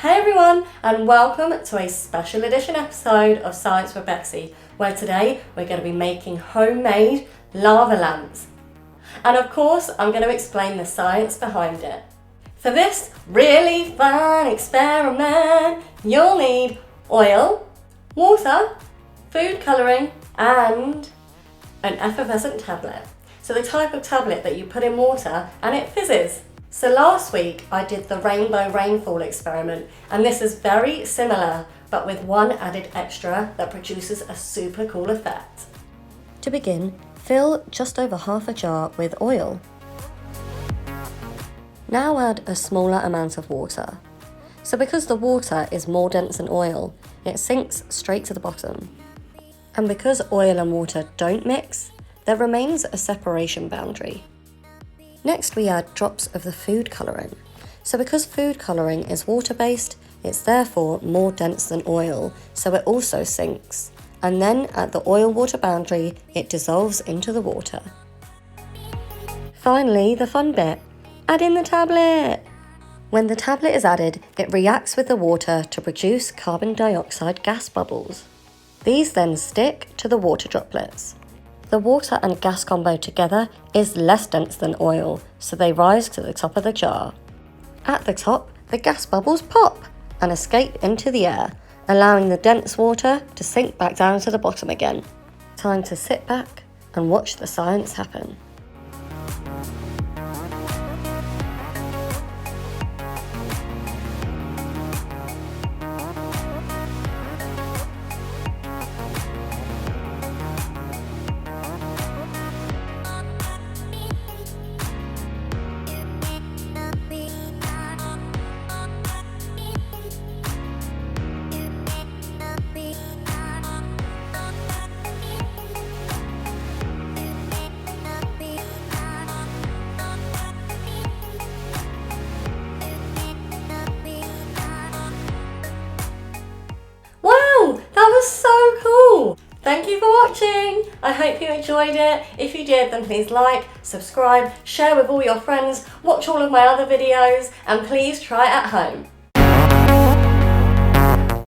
Hey everyone, and welcome to a special edition episode of Science with Bexy, where today we're going to be making homemade lava lamps. And of course, I'm going to explain the science behind it. For this really fun experiment, you'll need oil, water, food colouring, and an effervescent tablet. So the type of tablet that you put in water and it fizzes. So last week I did the rainbow rainfall experiment, and this is very similar but with one added extra that produces a super cool effect. To begin, fill just over half a jar with oil. Now add a smaller amount of water. So because the water is more dense than oil, it sinks straight to the bottom. And because oil and water don't mix, there remains a separation boundary. Next we add drops of the food colouring. So because food colouring is water-based, it's therefore more dense than oil, so it also sinks. And then at the oil-water boundary, it dissolves into the water. Finally, the fun bit. Add in the tablet! When the tablet is added, it reacts with the water to produce carbon dioxide gas bubbles. These then stick to the water droplets. The water and gas combo together is less dense than oil, so they rise to the top of the jar. At the top, the gas bubbles pop and escape into the air, allowing the dense water to sink back down to the bottom again. Time to sit back and watch the science happen. That was so cool! Thank you for watching! I hope you enjoyed it. If you did, then please like, subscribe, share with all your friends, watch all of my other videos, and please try it at home.